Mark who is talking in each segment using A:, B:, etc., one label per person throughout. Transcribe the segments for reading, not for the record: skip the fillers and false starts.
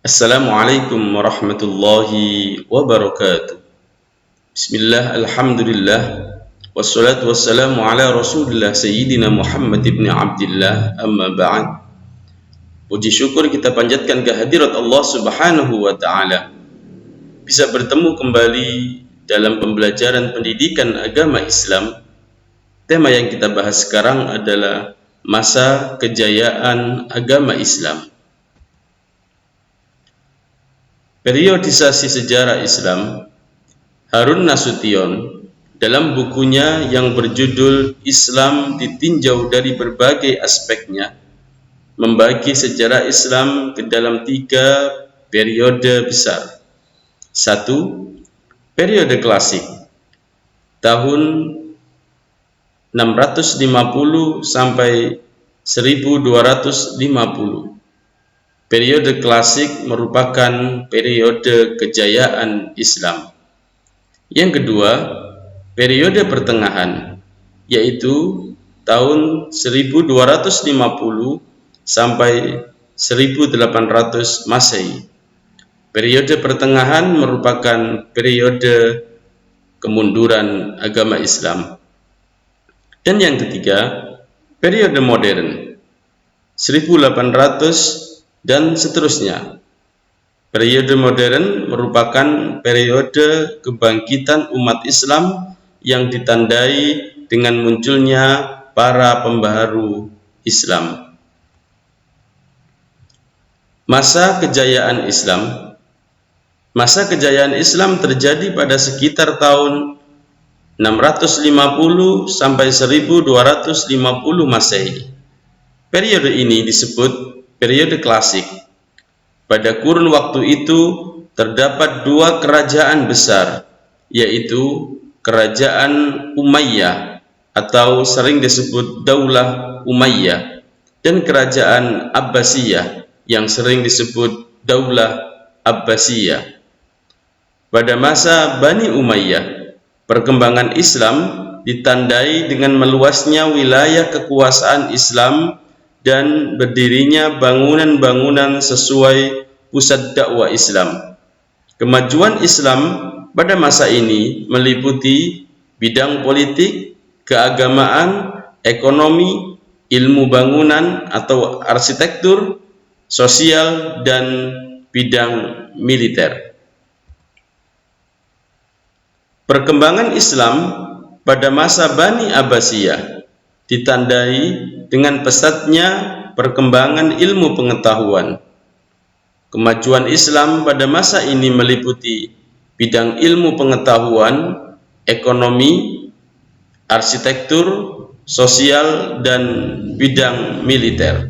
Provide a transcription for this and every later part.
A: Assalamualaikum warahmatullahi wabarakatuh. Bismillah, alhamdulillah, wassalatu wassalamu ala rasulillah Sayyidina Muhammad ibn Abdillah, amma ba'd. Puji syukur kita panjatkan kehadirat Allah subhanahu wa ta'ala, bisa bertemu kembali dalam pembelajaran pendidikan agama Islam. Tema yang kita bahas sekarang adalah masa kejayaan agama Islam. Periodisasi sejarah Islam, Harun Nasution dalam bukunya yang berjudul Islam Ditinjau dari Berbagai Aspeknya membagi sejarah Islam ke dalam 3 periode besar. 1. Periode klasik tahun 650 sampai 1250. Periode klasik merupakan periode kejayaan Islam. Yang kedua, periode pertengahan, yaitu tahun 1250 sampai 1800 Masehi. Periode pertengahan merupakan periode kemunduran agama Islam. Dan yang ketiga, periode modern, 1800 dan seterusnya. Periode modern merupakan periode kebangkitan umat Islam yang ditandai dengan munculnya para pembaharu Islam. Masa kejayaan Islam. Masa kejayaan Islam terjadi pada sekitar tahun 650 sampai 1250 Masehi. Periode ini disebut periode klasik. Pada kurun waktu itu terdapat 2 kerajaan besar, yaitu Kerajaan Umayyah atau sering disebut Daulah Umayyah, dan Kerajaan Abbasiyah yang sering disebut Daulah Abbasiyah. Pada masa Bani Umayyah, perkembangan Islam ditandai dengan meluasnya wilayah kekuasaan Islam dan berdirinya bangunan-bangunan sesuai pusat dakwah Islam. Kemajuan Islam pada masa ini meliputi bidang politik, keagamaan, ekonomi, ilmu bangunan atau arsitektur, sosial, dan bidang militer. Perkembangan Islam pada masa Bani Abbasiyah ditandai dengan pesatnya perkembangan ilmu pengetahuan. Kemajuan Islam pada masa ini meliputi bidang ilmu pengetahuan, ekonomi, arsitektur, sosial, dan bidang militer.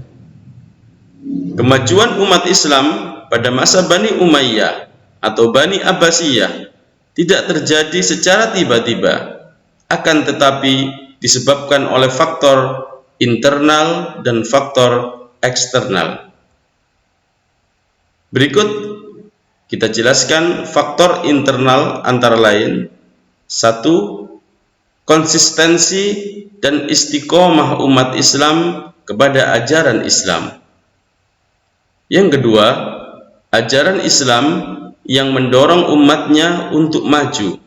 A: Kemajuan umat Islam pada masa Bani Umayyah atau Bani Abbasiyah tidak terjadi secara tiba-tiba, akan tetapi disebabkan oleh faktor internal dan faktor eksternal. Berikut kita jelaskan faktor internal antara lain: 1. Konsistensi dan istiqomah umat Islam kepada ajaran Islam. Yang kedua, ajaran Islam yang mendorong umatnya untuk maju.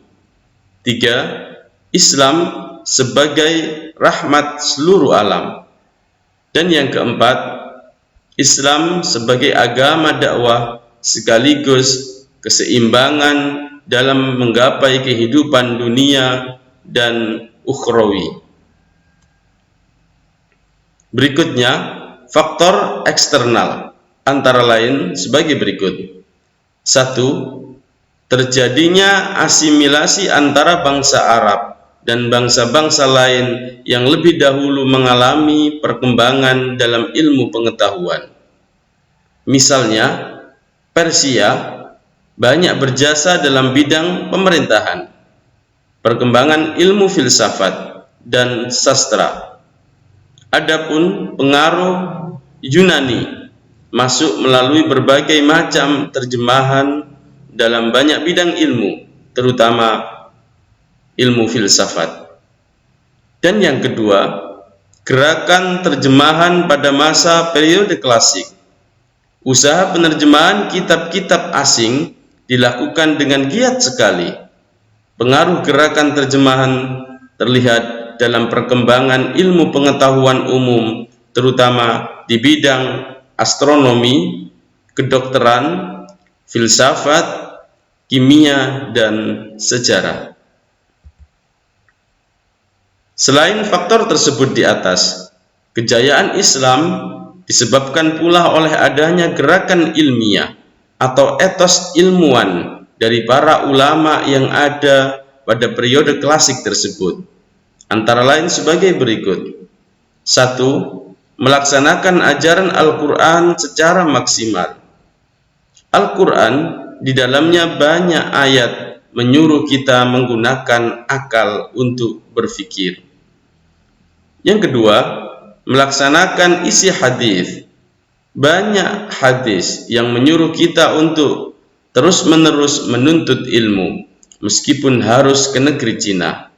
A: 3. Islam sebagai rahmat seluruh alam. Dan yang keempat, Islam sebagai agama dakwah sekaligus keseimbangan dalam menggapai kehidupan dunia dan ukhrawi. Berikutnya, faktor eksternal antara lain sebagai berikut. 1. Terjadinya asimilasi antara bangsa Arab dan bangsa-bangsa lain yang lebih dahulu mengalami perkembangan dalam ilmu pengetahuan. Misalnya, Persia banyak berjasa dalam bidang pemerintahan, perkembangan ilmu filsafat, dan sastra. Adapun pengaruh Yunani masuk melalui berbagai macam terjemahan dalam banyak bidang ilmu, terutama ilmu filsafat. Dan yang kedua, gerakan terjemahan pada masa periode klasik. Usaha penerjemahan kitab-kitab asing dilakukan dengan giat sekali. Pengaruh gerakan terjemahan terlihat dalam perkembangan ilmu pengetahuan umum, terutama di bidang astronomi, kedokteran, filsafat, kimia, dan sejarah. Selain faktor tersebut di atas, kejayaan Islam disebabkan pula oleh adanya gerakan ilmiah atau etos ilmuwan dari para ulama yang ada pada periode klasik tersebut, antara lain sebagai berikut. 1. Melaksanakan ajaran Al-Quran secara maksimal. Al-Quran di dalamnya banyak ayat menyuruh kita menggunakan akal untuk berpikir. Yang kedua, melaksanakan isi hadis. Banyak hadis yang menyuruh kita untuk terus-menerus menuntut ilmu, meskipun harus ke negeri Cina.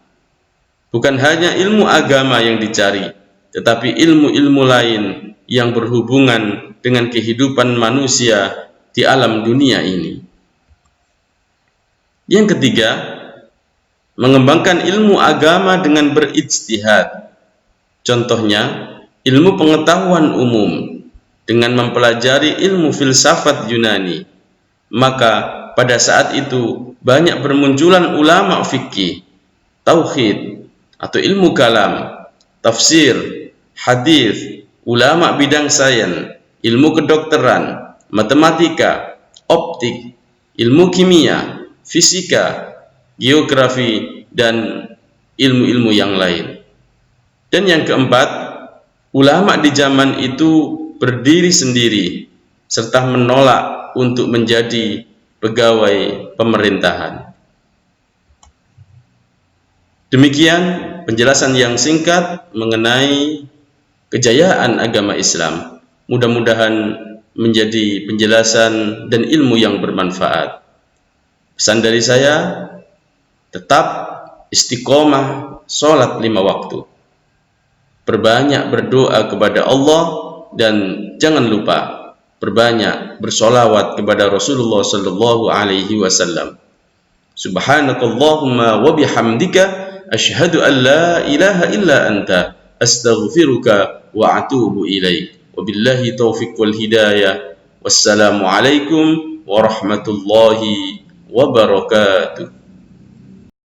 A: Bukan hanya ilmu agama yang dicari, tetapi ilmu-ilmu lain yang berhubungan dengan kehidupan manusia di alam dunia ini. Yang ketiga, mengembangkan ilmu agama dengan berijtihad. Contohnya, ilmu pengetahuan umum dengan mempelajari ilmu filsafat Yunani. Maka pada saat itu banyak bermunculan ulama fikih, tauhid atau ilmu kalam, tafsir, hadis, ulama bidang sains, ilmu kedokteran, matematika, optik, ilmu kimia, fisika, geografi, dan ilmu-ilmu yang lain. Dan yang keempat, ulama di zaman itu berdiri sendiri serta menolak untuk menjadi pegawai pemerintahan. Demikian penjelasan yang singkat mengenai kejayaan agama Islam. Mudah-mudahan menjadi penjelasan dan ilmu yang bermanfaat. Pesan dari saya, tetap istiqomah sholat 5 waktu. Perbanyak berdoa kepada Allah dan jangan lupa perbanyak bersolawat kepada Rasulullah sallallahu alaihi wasallam. Subhanakallahumma wa bihamdika asyhadu an la ilaha illa anta astaghfiruka wa atubu ilaik. Wabillahi taufiq wal hidayah. Wassalamu alaikum warahmatullahi wabarakatuh.